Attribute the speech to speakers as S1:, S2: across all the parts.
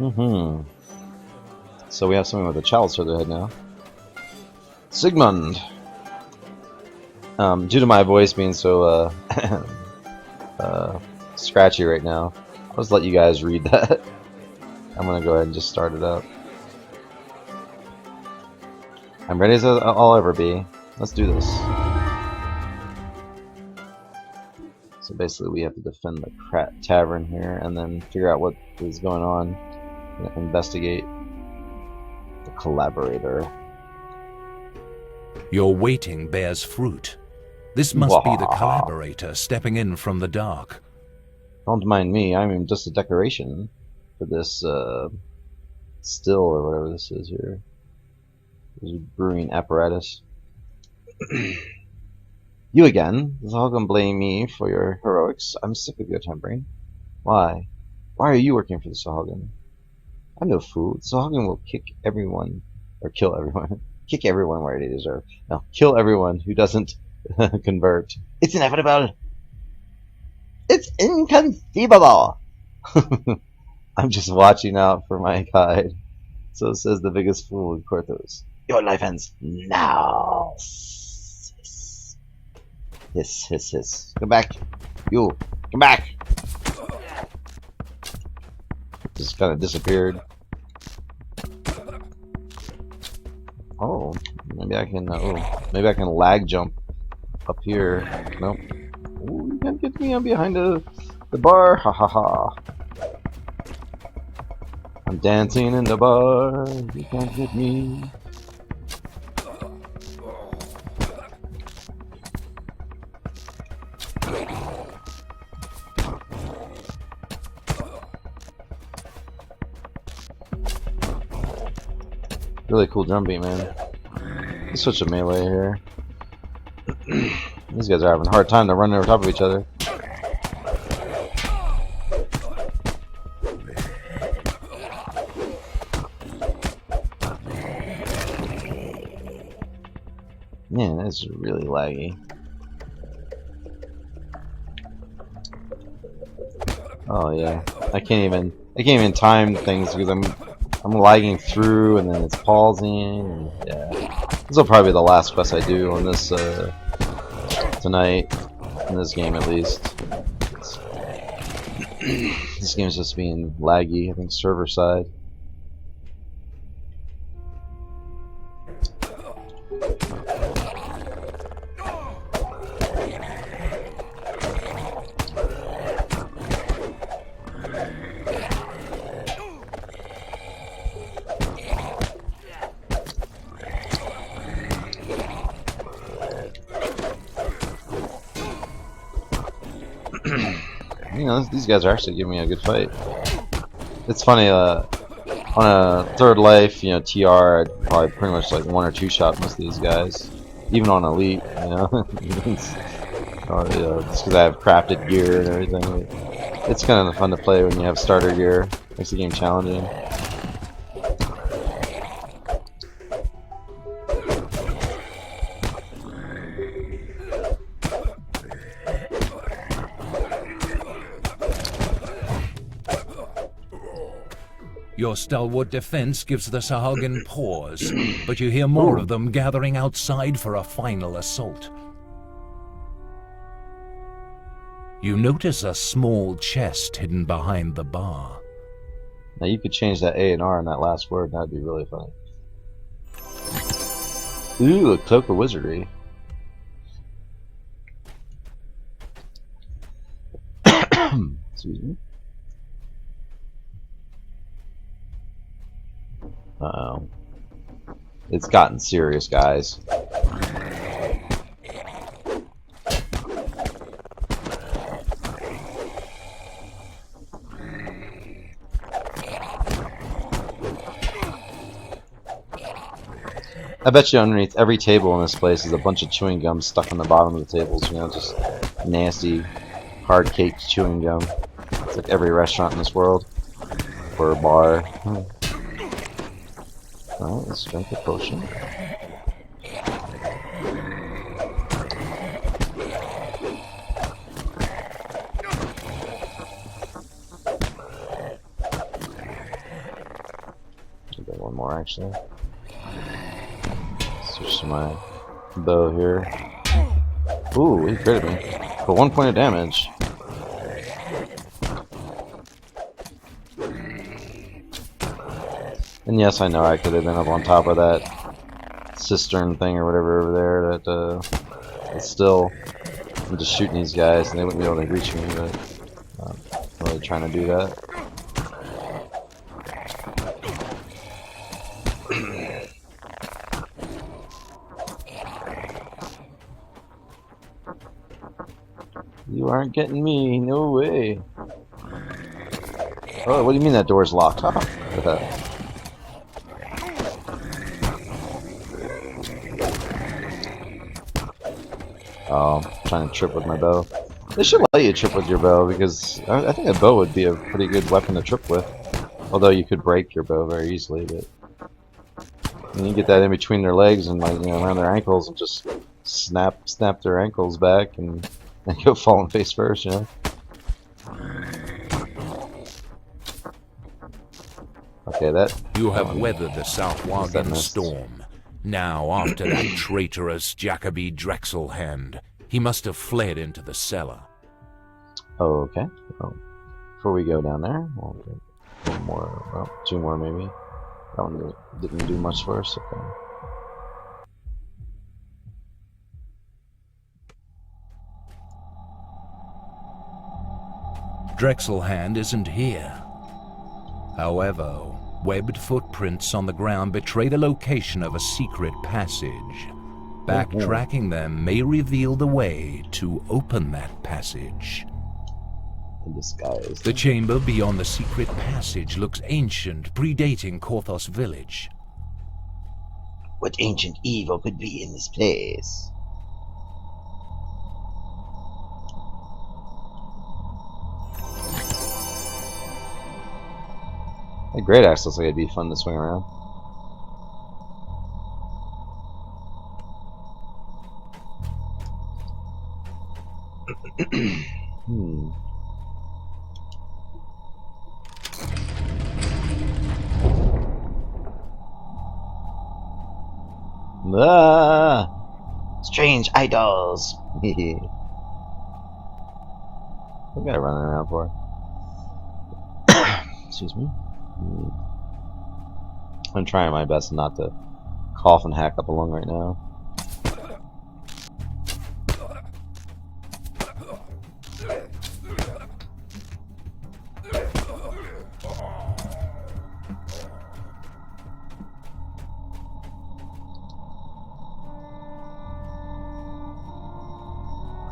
S1: Mm-hmm. So we have someone with a chalice for their head now. Sigmund! Due to my voice being so, scratchy right now, I'll just let you guys read that. I'm gonna go ahead and just start it up. I'm ready as I'll ever be. Let's do this. So basically we have to defend the tavern here and then figure out what is going on and investigate the Collaborator.
S2: Your waiting bears fruit. This must be the Collaborator stepping in from the dark.
S1: Don't mind me, I'm just a decoration for this still or whatever this is here. This is brewing apparatus. You again? How can blame me for your heroics? I'm sick of your tampering. Why? Why are you working for the Sahagin? I'm no fool. The Sahagin will kick everyone, or kill everyone. Kick everyone where they deserve. No, kill everyone who doesn't convert. It's inevitable. It's inconceivable. I'm just watching out for my guide. So says the biggest fool in Korthos. Your life ends now. Hiss, hiss, hiss. Come back. You. Come back. Just kind of disappeared. Oh, maybe I can. Maybe I can lag jump up here. Nope. Ooh, you can't get me. I'm behind the bar. Ha ha ha. I'm dancing in the bar. You can't get me. Really cool drum beat, man. Let's switch to melee here. These guys are having a hard time. They're running over top of each other. Man, that's really laggy. Oh yeah, I can't even time things because I'm lagging through, and then it's pausing. And yeah, this will probably be the last quest I do on this tonight, in this game at least. This game's just being laggy. I think server side. You know, these guys are actually giving me a good fight. It's funny, on a third life, you know, TR, I'd probably pretty much like one or two shot most of these guys. Even on elite, you know. Just because I have crafted gear and everything. It's kind of fun to play when you have starter gear. Makes the game challenging.
S2: Your stalwart defense gives the Sahagin pause, but you hear more of them gathering outside for a final assault. You notice a small chest hidden behind the bar.
S1: Now you could change that A and R in that last word, and that'd be really funny. Ooh, a cloak of wizardry. Excuse me. Uh-oh. It's gotten serious, guys. I bet you underneath every table in this place is a bunch of chewing gum stuck on the bottom of the tables, you know, just nasty, hard-caked chewing gum. It's like every restaurant in this world. Or a bar. Alright, let's drink a potion. actually. Switch to my bow here. Ooh, he critted me. For 1 point of damage. And yes, I know I could have been up on top of that cistern thing or whatever over there. But still, I'm just shooting these guys and they wouldn't be able to reach me. But I'm really trying to do that. You aren't getting me, no way. Oh, what do you mean that door's locked? Huh? Oh, I'm trying to trip with my bow. They should let you trip with your bow because I think a bow would be a pretty good weapon to trip with. Although you could break your bow very easily, but and you get that in between their legs and like around their ankles and just snap their ankles back and go falling face first, Okay, that...
S2: You have weathered the Southwarden storm. Now, after that traitorous Jacoby Drexel-hand, he must have fled into the cellar.
S1: Oh, okay. Oh. Before we go down there, we'll do one more, well, 2 more maybe. That one didn't do much for us, okay.
S2: Drexel-hand isn't here. However, webbed footprints on the ground betray the location of a secret passage. Backtracking them may reveal the way to open that passage.
S1: In disguise.
S2: The chamber beyond the secret passage looks ancient, predating Korthos village.
S1: What ancient evil could be in this place? A great axe looks like it'd be fun to swing around. Strange idols. What am I running around for? Excuse me. I'm trying my best not to cough and hack up a lung right now.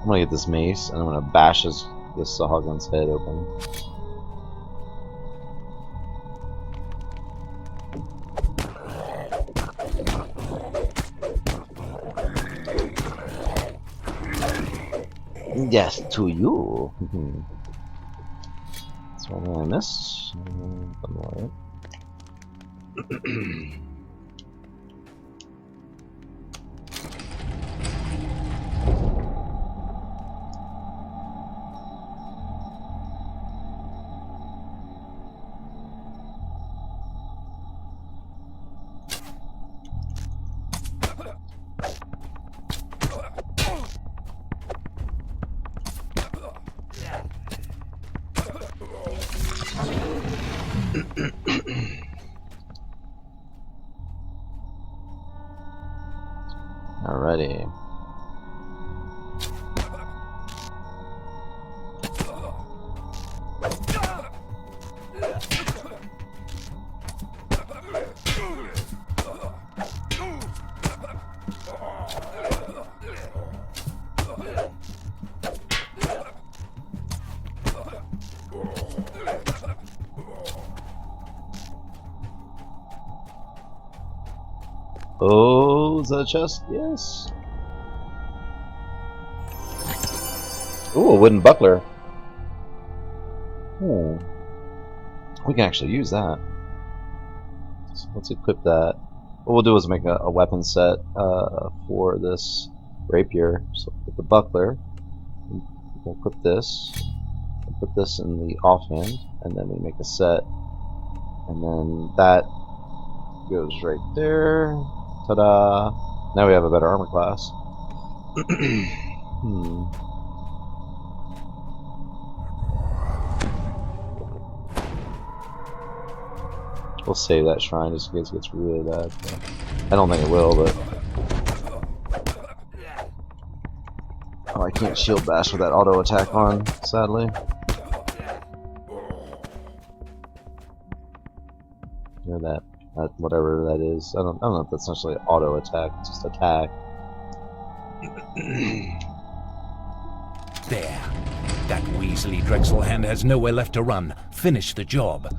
S1: I'm gonna get this mace and I'm gonna bash this Sahagun's head open. Yes, to you. That's one I missed. Alrighty. Oh, is that a chest? Yes. Ooh, a wooden buckler. We can actually use that. So let's equip that. What we'll do is make a weapon set for this rapier. So with the buckler, we'll equip this. We'll put this in the offhand, and then we make a set. And then that goes right there. Ta-da! Now we have a better armor class. We'll save that shrine just in case it gets really bad. I don't think it will, but... Oh, I can't shield bash with that auto attack on, sadly. Or that whatever that is. I don't know if that's necessarily auto attack, it's just attack.
S2: There. That weaselly Drexel hand has nowhere left to run. Finish the job.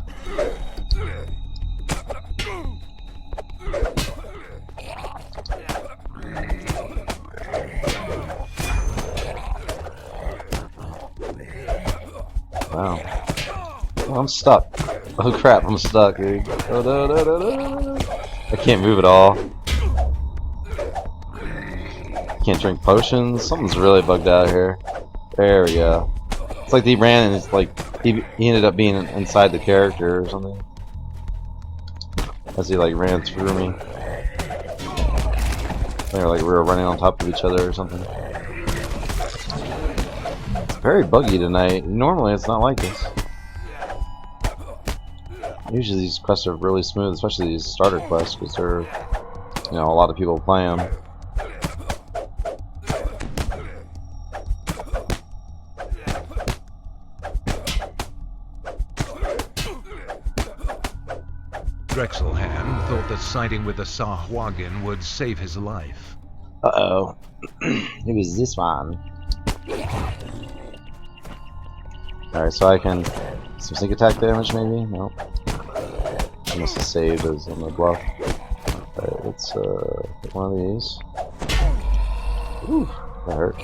S1: Wow. Oh, I'm stuck. Oh crap, I'm stuck, dude. Oh, no. I can't move at all. Can't drink potions. Something's really bugged out here. There we go. It's like he ran and it's like he ended up being inside the character or something. As he like ran through me. They were like we were running on top of each other or something. It's very buggy tonight. Normally it's not like this. Usually these quests are really smooth, especially these starter quests, because they're, you know, a lot of people play them.
S3: Drexelhand thought that siding with the Sahuagin would save his life.
S1: Uh-oh. It was this one. Alright, so I can... some sneak attack damage, maybe? Nope. I must have saved as on the bluff. Alright, let's hit one of these. Ooh, that hurt.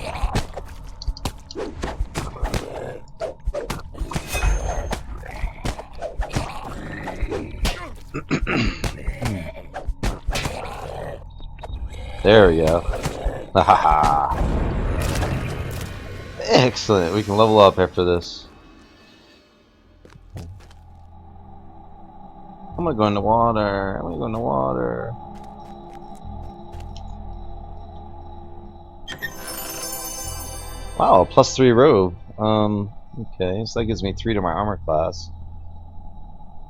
S1: There we go. Haha. Excellent. We can level up after this. I'm gonna go in the water. I'm gonna go in the water. Wow, +3 robe. Okay, so that gives me 3 to my armor class.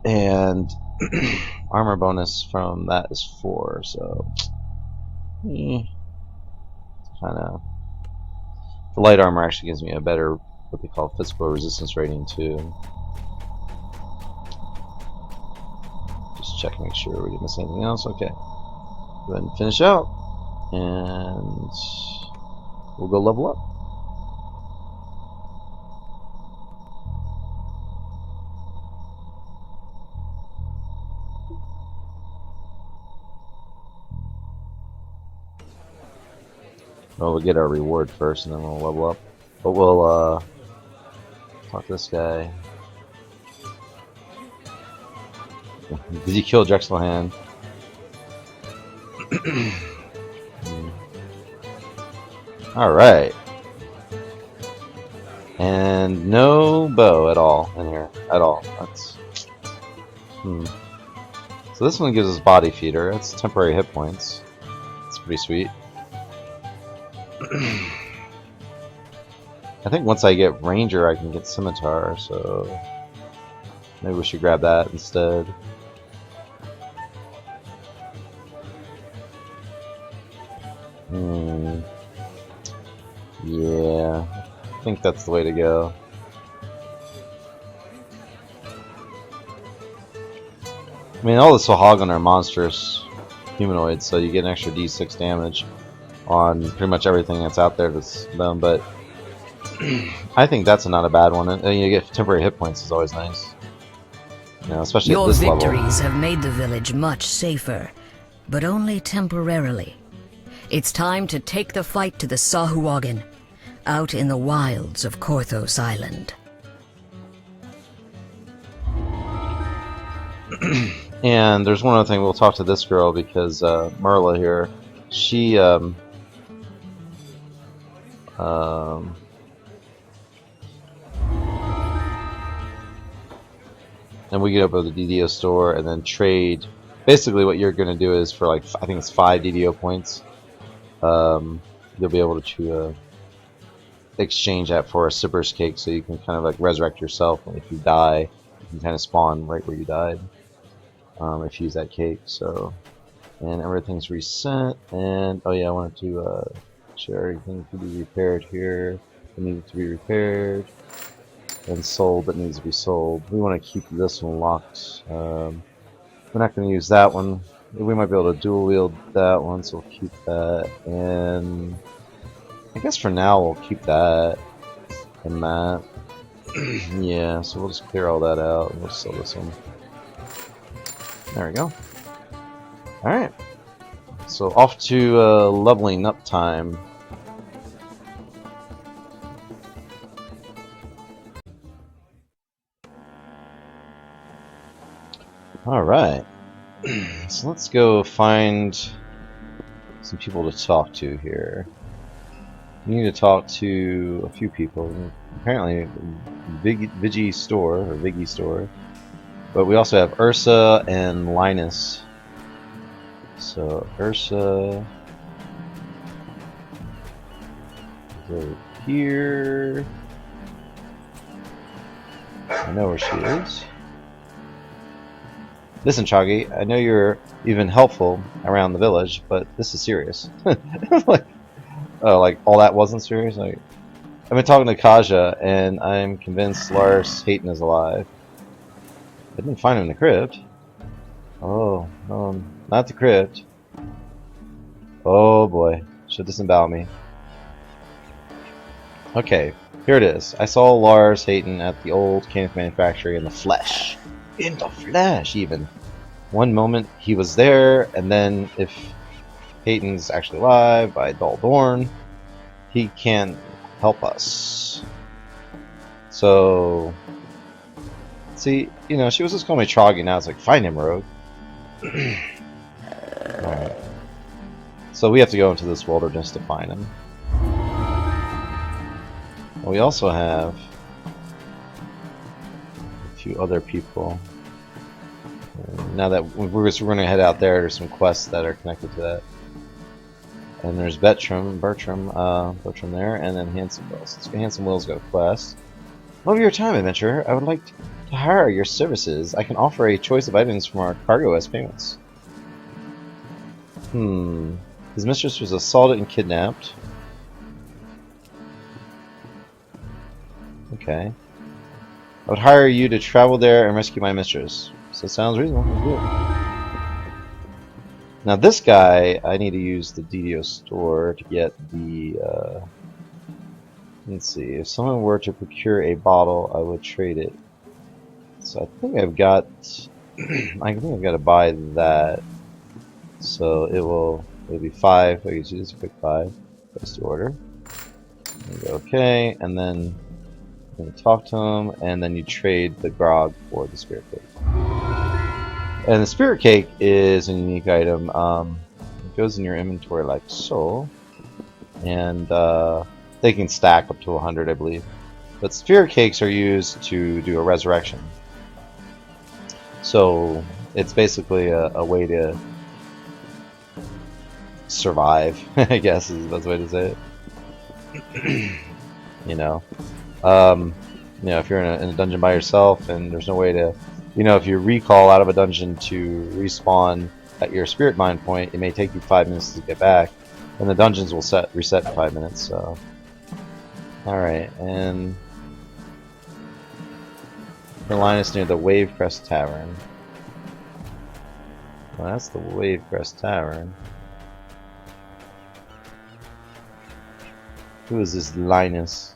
S1: And armor bonus from that is 4, so kinda the light armor actually gives me a better what they call physical resistance rating too. Just check, make sure we didn't miss anything else. Okay, go ahead and finish out, and we'll go level up. Well, we'll get our reward first, and then we'll level up. But we'll talk to this guy. Did you kill Drexelhand? All right. And no bow at all in here at all. That's So this one gives us body feeder. That's temporary hit points. It's pretty sweet. I think once I get Ranger I can get Scimitar, so maybe we should grab that instead. Yeah, I think that's the way to go. I mean, all the Sahuagin are monstrous humanoids, so you get an extra D6 damage on pretty much everything that's out there that's them, but I think that's not a bad one. And you get temporary hit points is always nice. You know, especially
S4: Your
S1: at this level.
S4: victories have made the village much safer, but only temporarily. It's time to take the fight to the Sahuagin, out in the wilds of Korthos Island.
S1: And there's one other thing, we'll talk to this girl because Merla here, she and we get up at the DDO store and then trade basically what you're going to do is for like, I think it's 5 DDO points, you'll be able to exchange that for a Sipper's cake, so you can kind of like resurrect yourself, and if you die, you can kind of spawn right where you died, if you use that cake. So, and everything's reset, and oh yeah, I wanted to share everything to be repaired here. It needed to be repaired, and sold that needs to be sold. We want to keep this one locked. We're not going to use that one. We might be able to dual wield that one, so we'll keep that. And I guess for now we'll keep that and that. Yeah, so we'll just clear all that out and we'll sell this one. There we go. Alright. So off to leveling up time. Alright. So let's go find some people to talk to here. We need to talk to a few people. Apparently, VG store or Viggy store, but we also have Ursa and Linus. So Ursa is over here. I know where she is. Listen, Troggy, I know you've been helpful around the village, but this is serious. Like, oh, like all that wasn't serious? Like, I've been talking to Kaja, and I'm convinced Lars Hayton is alive. I didn't find him in the crypt. Oh, no, not the crypt. Oh boy, should disembowel me. Okay, here it is. I saw Lars Hayton at the old Kenneth manufactory in the flesh. In the flesh, even. One moment he was there, and then if Hayton's actually alive by Dull Dorn, he can help us. So, see, you know, she was just calling me Troggy, now it's like, find him, rogue. Alright. So we have to go into this wilderness to find him. Well, we also have a few other people. Now that we're going to head out there's some quests that are connected to that. And there's Bertram there, and then Handsome Wills. So Handsome Will's got a quest. Over your time, adventurer, I would like to hire your services. I can offer a choice of items from our cargo as payments. His mistress was assaulted and kidnapped. Okay. I would hire you to travel there and rescue my mistress. So it sounds reasonable. Let's do it. Now this guy, I need to use the DDO store to get the, let's see, if someone were to procure a bottle, I would trade it. So I think I've got, I think I've got to buy that. So it'll be 5, I can do this a quick 5, place the order. Okay, and then you talk to him, and then you trade the grog for the spirit cake. And the spirit cake is a unique item. It goes in your inventory like so, and they can stack up to 100, I believe. But spirit cakes are used to do a resurrection. So it's basically a way to survive, I guess is the best way to say it. You know, if you're in a dungeon by yourself and there's no way to, if you recall out of a dungeon to respawn at your spirit mine point, it may take you 5 minutes to get back, and the dungeons will reset in 5 minutes. So, all right, and the line is near the Wavecrest Tavern. Well, that's the Wavecrest Tavern. Who is this Linus?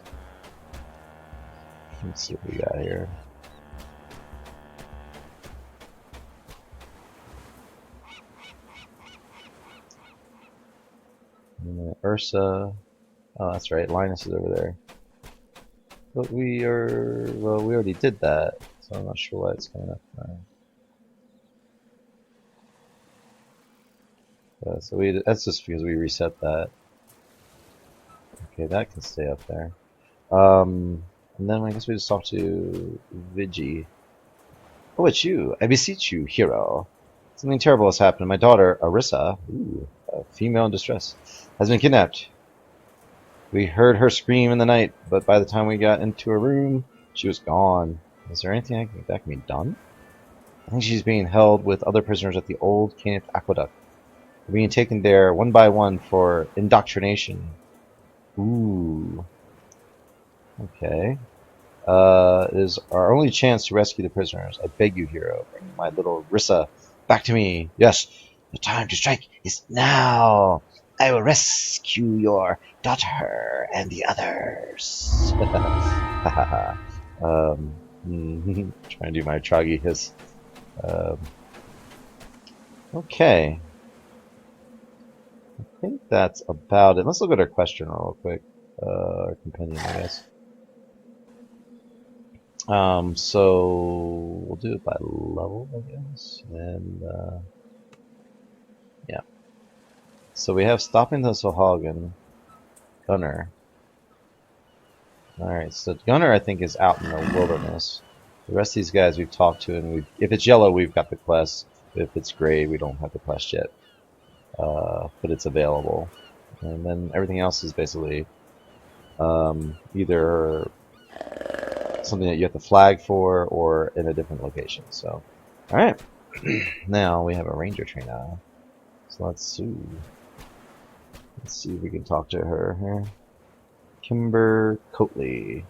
S1: Let's see what we got here. Ursa. Oh, that's right. Linus is over there. But we already did that, so I'm not sure why it's coming up now. So that's just because we reset that. Okay, that can stay up there. And then I guess we just talk to Vigi. Oh, it's you. I beseech you, hero. Something terrible has happened. My daughter, Arissa, a female in distress, has been kidnapped. We heard her scream in the night, but by the time we got into her room, she was gone. Is there anything that can be done? I think she's being held with other prisoners at the old Canif Aqueduct. They're being taken there one by one for indoctrination. Ooh. Okay. It is our only chance to rescue the prisoners. I beg you, hero, bring my little Rissa back to me. Yes, the time to strike is now. I will rescue your daughter and the others. Trying to do my Troggy hiss. Okay. I think that's about it. Let's look at our question real quick. Our companion, I guess. So we'll do it by level, I guess. And yeah. So we have stopping the Sohagan, Gunner. Alright, so Gunner I think is out in the wilderness. The rest of these guys we've talked to, and if it's yellow, we've got the quest. If it's gray, we don't have the quest yet. But it's available. And then everything else is basically either something that you have to flag for or in a different location. So, alright. Now we have a ranger trainer. So let's see if we can talk to her here. Kimber Coatley.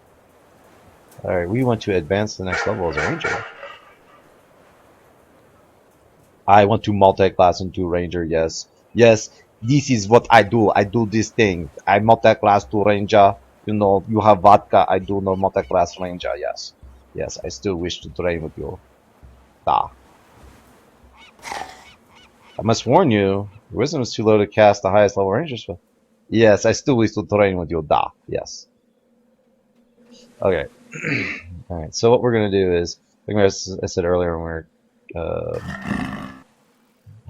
S1: Alright, we want to advance to the next level as a ranger. I want to multi-class into ranger, yes. Yes, this is what I do. I do this thing. I multi-class to ranger. You know, you have vodka. I do no multi-class ranger, yes. Yes, I still wish to train with you. Da. I must warn you, your wisdom is too low to cast the highest level ranger spell. Yes, I still wish to train with you. Da. Yes. Okay. Alright, so what we're going to do is, like I said earlier when we were,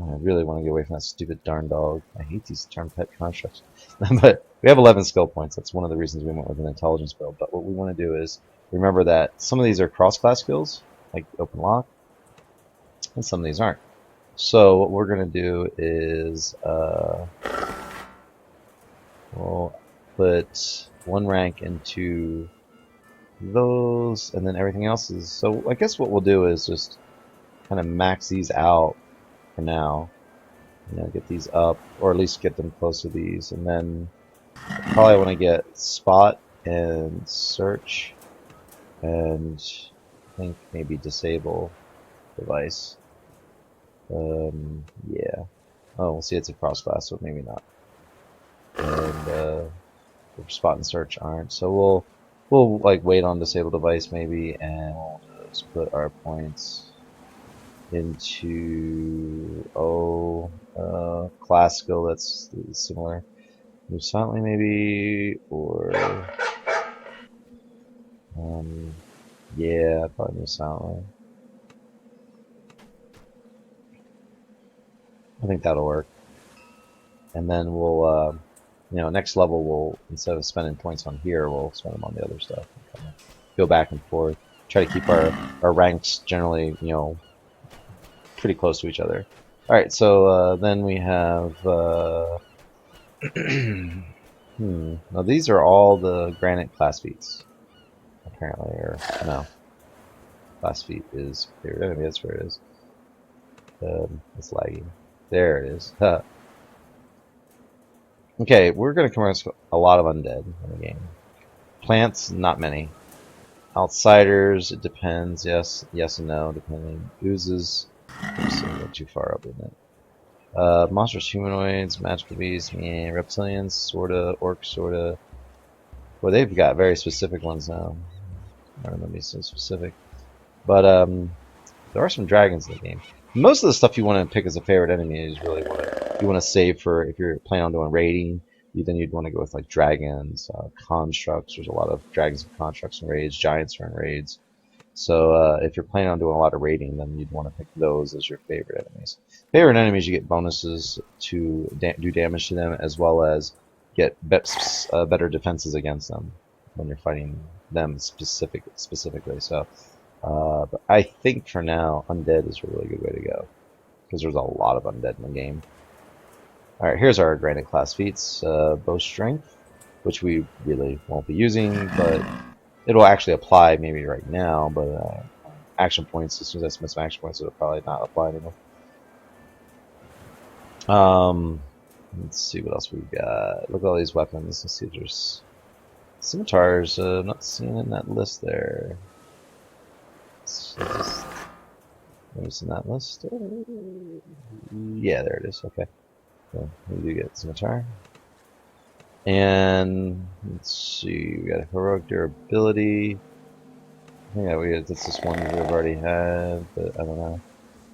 S1: I really want to get away from that stupid darn dog. I hate these term pet constructs. But we have 11 skill points. That's one of the reasons we went with an intelligence build. But what we want to do is remember that some of these are cross-class skills, like open lock, and some of these aren't. So what we're going to do is we'll put one rank into those, and then everything else is... So I guess what we'll do is just kind of max these out for now. You know, get these up, or at least get them close to these, and then probably want to get spot and search, and I think maybe disable device. Yeah. Oh, we'll see. It's a cross class, so maybe not. And spot and search aren't. So we'll like wait on disable device maybe, and we'll just put our points into class skill that's similar. Move silently maybe, or yeah, probably move silently. I think that'll work. And then we'll you know, next level we'll, instead of spending points on here, we'll spend them on the other stuff. And kind of go back and forth. Try to keep our ranks generally, you know, pretty close to each other. Alright, so then we have now these are all the granite class feats, apparently, or no. Class feat is favorite enemy, that's where it is. It's lagging. There it is. Okay, we're gonna come across a lot of undead in the game. Plants, not many. Outsiders, it depends, yes and no, depending. Oozes, oops, a little too far up, isn't it? Monstrous humanoids, magical beasts, reptilians, sorta, orcs, sorta. Well, they've got very specific ones now. I don't remember so specific. But there are some dragons in the game. Most of the stuff you want to pick as a favorite enemy is really what you want to save for if you're planning on doing raiding. Then you'd want to go with like dragons, constructs. There's a lot of dragons and constructs in raids. Giants are in raids. So if you're planning on doing a lot of raiding, then you'd want to pick those as your favorite enemies. Favorite enemies, you get bonuses to do damage to them, as well as get better defenses against them when you're fighting them specifically. So, but I think for now, undead is a really good way to go. because there's a lot of undead in the game. Alright, here's our granite class feats. Bow strength, which we really won't be using, but it'll actually apply maybe right now, but action points, as soon as I spend some action points, it'll probably not apply anymore. Let's see what else we've got. Look at all these weapons. Let's see if there's scimitars. I'm not seeing in that list there. There's in that list. Yeah, there it is. Okay. So we do get scimitar. And let's see, we got heroic durability. Yeah, that's this one we've already had, but I don't know.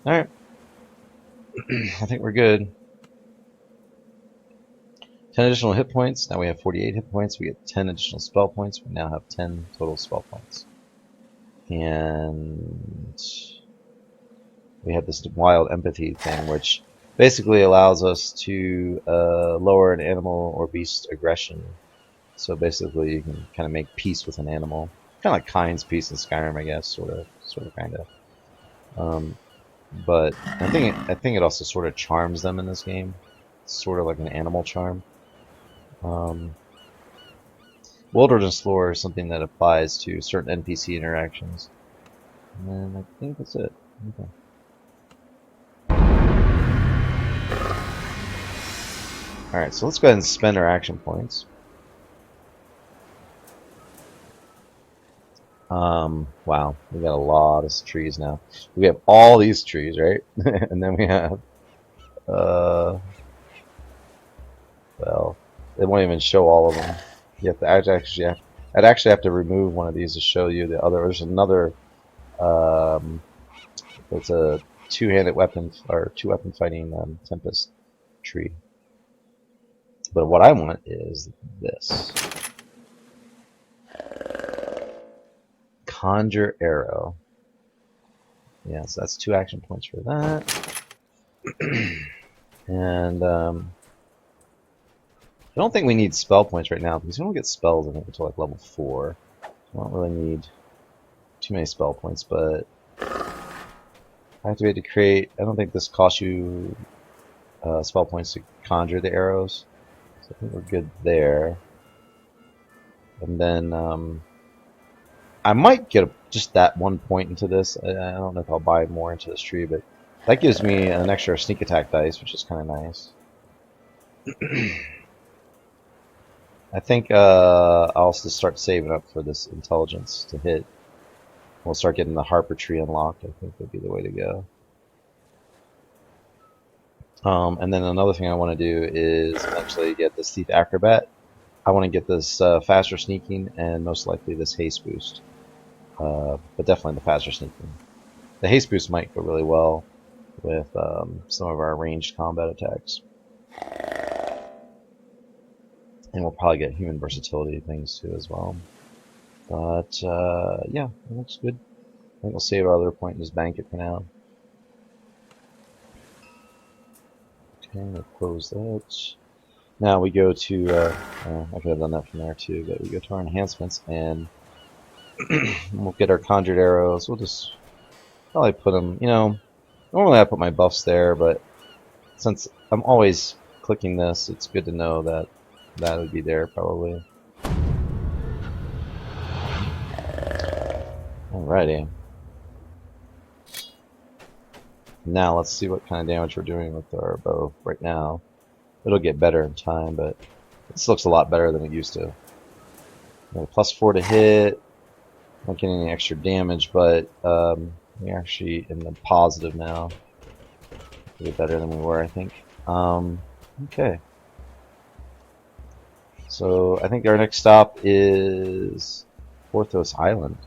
S1: Alright. I think we're good. 10 additional hit points. Now we have 48 hit points. We get 10 additional spell points. We now have 10 total spell points. And we have this wild empathy thing, which basically allows us to lower an animal or beast aggression. So basically, you can kind of make peace with an animal, kind of like Kind's peace in Skyrim, I guess, sort of, kind of. But I think it also sort of charms them in this game. It's sort of like an animal charm. Wilderness lore is something that applies to certain NPC interactions. And I think that's it. Okay. Alright, so let's go ahead and spend our action points. Wow, we got a lot of trees now. We have all these trees, right? And then we have, well, they won't even show all of them. You have to I'd actually have to remove one of these to show you the other. There's another, it's a two-handed weapon, or two-weapon fighting Tempest tree. But what I want is this. Conjure Arrow. Yeah, so that's 2 action points for that. And I don't think we need spell points right now because we don't get spells until like level 4. I don't really need too many spell points, but activate to create. I don't think this costs you spell points to conjure the arrows, so I think we're good there. And then I might get just that 1 point into this. I don't know if I'll buy more into this tree, but that gives me an extra sneak attack dice, which is kind of nice. I think I'll also start saving up for this intelligence to hit. We'll start getting the Harper tree unlocked. I think would be the way to go. And then another thing I want to do is eventually get this Thief Acrobat. I want to get this faster sneaking and most likely this haste boost. But definitely the faster sneaking. The haste boost might go really well with some of our ranged combat attacks. And we'll probably get human versatility things too as well. But yeah, it looks good. I think we'll save our other point and just bank it for now. Okay, we'll close that. Now we go to, I could have done that from there too, but we go to our enhancements and we'll get our conjured arrows. We'll just probably put them, you know, normally I put my buffs there, but since I'm always clicking this, it's good to know that that would be there probably. Alrighty. Now let's see what kind of damage we're doing with our bow right now. It'll get better in time, but this looks a lot better than it used to. +4 to hit. Not getting any extra damage, but we're actually in the positive now. A bit better than we were, I think. Okay. So I think our next stop is Korthos Island.